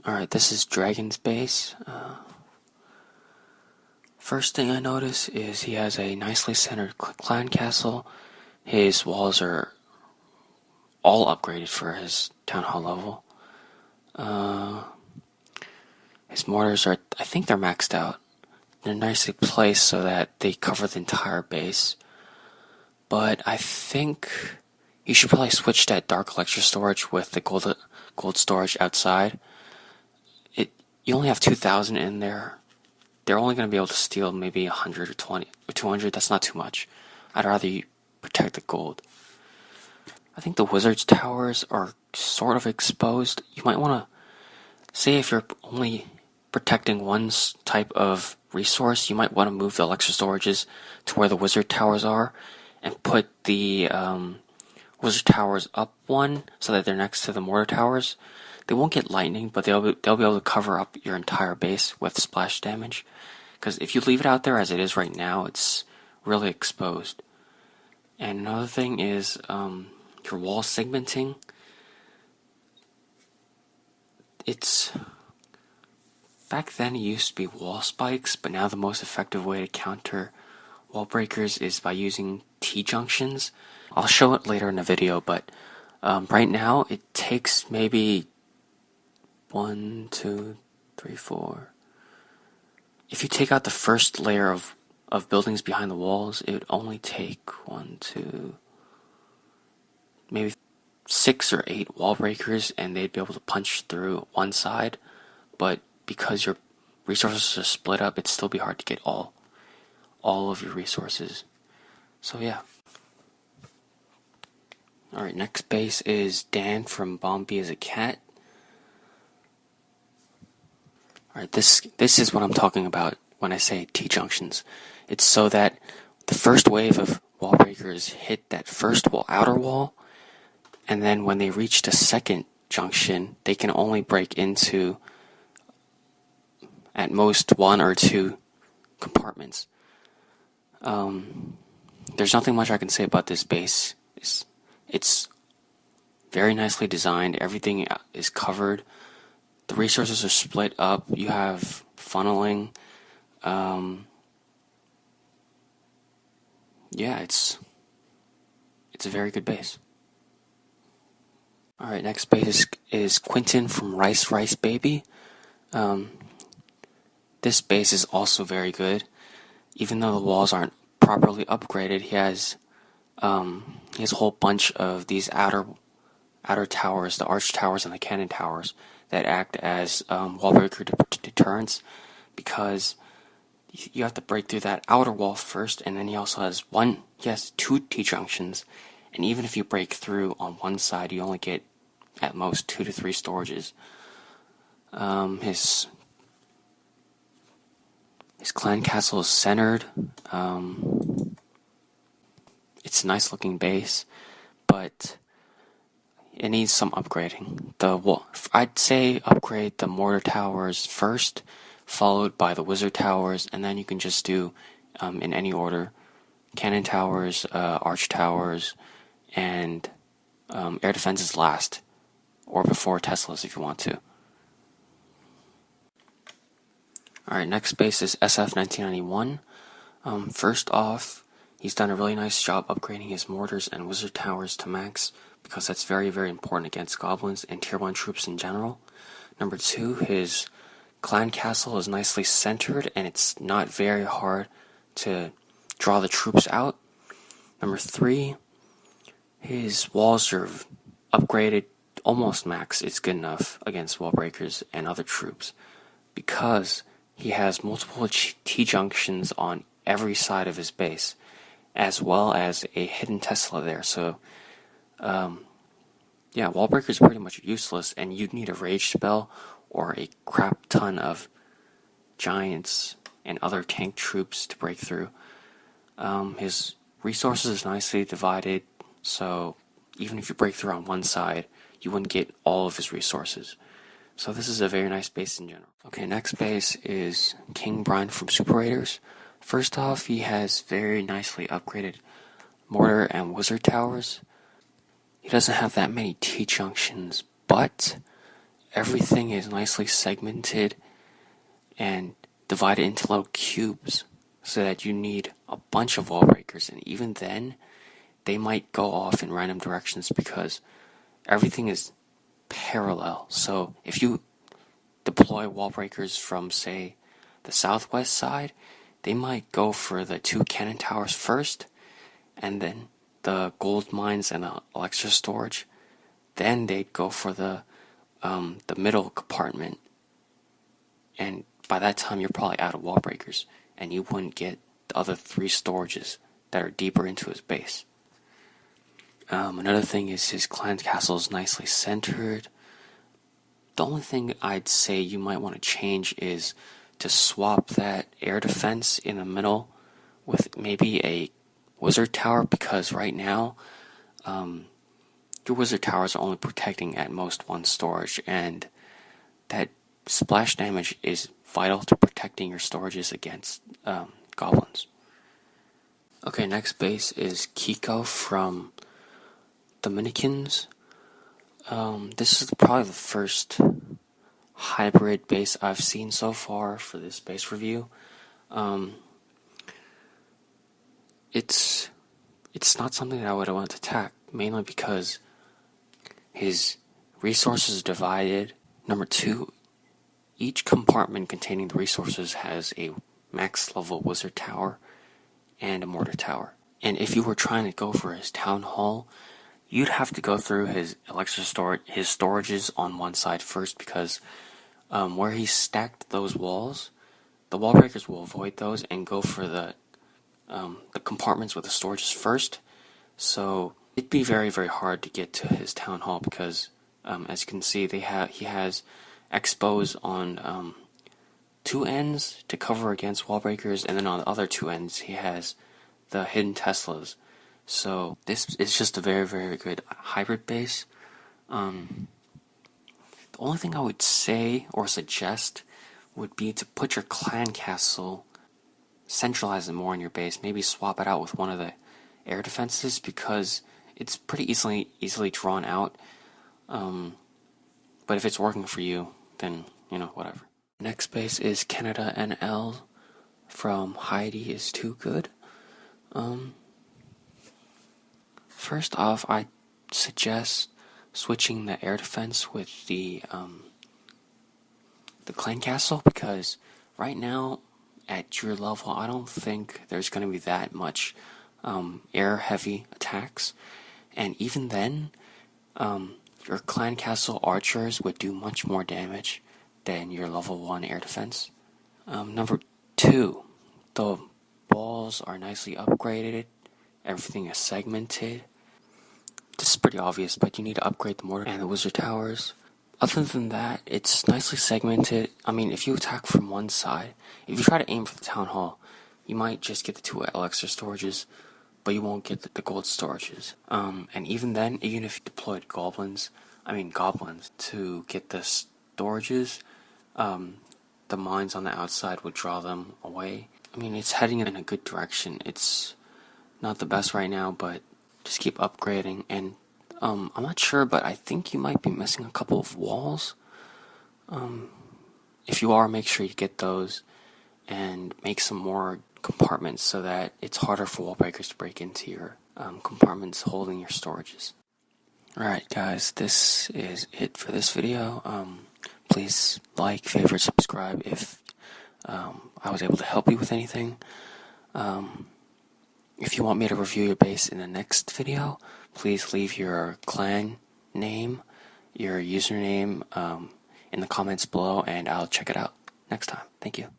Alright, this is Dragon's base. First thing I notice is he has a nicely centered clan castle. His walls are all upgraded for his town hall level. His mortars are, I think they're maxed out. They're nicely placed so that they cover the entire base. But I think you should probably switch that dark lecture storage with the gold storage outside. You only have 2,000 in there. They're only going to be able to steal maybe 100 or 20 or 200. That's not too much. I'd rather you protect the gold. I think the wizard's towers are sort of exposed. You might want to say if you're only protecting one type of resource, you might want to move the lecture storages to where the wizard towers are and put the wizard towers up one so that they're next to the mortar towers. They won't get lightning, but they'll be able to cover up your entire base with splash damage. Because if you leave it out there as it is right now, it's really exposed. And another thing is your wall segmenting. Back then it used to be wall spikes, but now the most effective way to counter wall breakers is by using T-junctions. I'll show it later in the video, but right now it takes maybe 1, 2, 3, 4. If you take out the first layer of buildings behind the walls, it would only take 1, 2, maybe 6 or 8 wall breakers, and they'd be able to punch through one side. But because your resources are split up, it'd still be hard to get all of your resources. So yeah. Alright, next base is Dan from Bombi as a Cat. Alright, this is what I'm talking about when I say T-junctions. It's so that the first wave of wall breakers hit that first outer wall, and then when they reach the second junction, they can only break into at most 1 or 2 compartments. There's nothing much I can say about this base. It's very nicely designed. Everything is covered. The resources are split up. You have funneling. Yeah, it's a very good base. Alright, next base is Quentin from Rice Baby. This base is also very good. Even though the walls aren't properly upgraded, he has a whole bunch of these outer towers, the arch towers and the cannon towers, that act as wall breaker deterrents, because you have to break through that outer wall first, and then he also has 2 T-junctions, and even if you break through on one side, you only get at most 2 to 3 storages. His clan castle is centered. It's a nice looking base, but it needs some upgrading. I'd say upgrade the mortar towers first, followed by the wizard towers, and then you can just do, in any order, cannon towers, arch towers, and air defenses last, or before Teslas if you want to. Alright, next base is SF1991. First off, he's done a really nice job upgrading his mortars and wizard towers to max, because that's very, very important against goblins and tier 1 troops in general. Number 2, his clan castle is nicely centered, and it's not very hard to draw the troops out. Number 3, his walls are upgraded almost max. It's good enough against wall breakers and other troops, because he has multiple T-junctions on every side of his base, as well as a hidden Tesla there. So yeah, wall breakers are pretty much useless, and you'd need a rage spell or a crap ton of giants and other tank troops to break through. His resources is nicely divided, so even if you break through on one side, you wouldn't get all of his resources. So this is a very nice base in general. Okay, next base is King Brian from Super Raiders. First off, he has very nicely upgraded mortar and wizard towers. He doesn't have that many T-junctions, but everything is nicely segmented and divided into little cubes so that you need a bunch of wall breakers, and even then they might go off in random directions because everything is parallel. So if you deploy wall breakers from, say, the southwest side, they might go for the 2 cannon towers first, and then the gold mines and the elixir storage. Then they'd go for the middle compartment, and by that time you're probably out of wall breakers, and you wouldn't get the other 3 storages that are deeper into his base. Another thing is his clan castle is nicely centered. The only thing I'd say you might want to change is to swap that air defense in the middle with maybe a wizard tower, because right now your wizard towers are only protecting at most 1 storage, and that splash damage is vital to protecting your storages against goblins. Okay, next base is Kiko from Dominicans. This is probably the first hybrid base I've seen so far for this base review. It's not something that I would want to attack, mainly because his resources are divided. Number 2, each compartment containing the resources has a max level wizard tower and a mortar tower. And if you were trying to go for his town hall, you'd have to go through his elixir storage, his storages on one side first, because where he stacked those walls, the wall breakers will avoid those and go for the compartments with the storages first. So it'd be very, very hard to get to his town hall because, as you can see, he has expos on 2 ends to cover against wall breakers, and then on the other 2 ends he has the hidden Teslas. So this is just a very, very good hybrid base. The only thing I would say or suggest would be to put your clan castle, centralize it more in your base, maybe swap it out with one of the air defenses, because it's pretty easily drawn out. But if it's working for you, then, whatever. Next base is Canada NL from Heidi is Too Good. First off, I suggest switching the air defense with the clan castle, because right now at your level I don't think there's going to be that much air heavy attacks, and even then your clan castle archers would do much more damage than your level 1 air defense. Number 2, the walls are nicely upgraded, everything is segmented. This is pretty obvious, but you need to upgrade the mortar and the wizard towers. Other than that, it's nicely segmented. I mean, if you attack from one side, if you try to aim for the town hall, you might just get the 2 elixir storages, but you won't get the gold storages. And even then, even if you deployed goblins to get the storages, the mines on the outside would draw them away. I mean, it's heading in a good direction. It's not the best right now, but just keep upgrading. And I'm not sure, but I think you might be missing a couple of walls. If you are, make sure you get those and make some more compartments so that it's harder for wall breakers to break into your compartments holding your storages. Alright guys, this is it for this video. Please like, favorite, subscribe if I was able to help you with anything. If you want me to review your base in the next video, please leave your clan name, your username in the comments below, and I'll check it out next time. Thank you.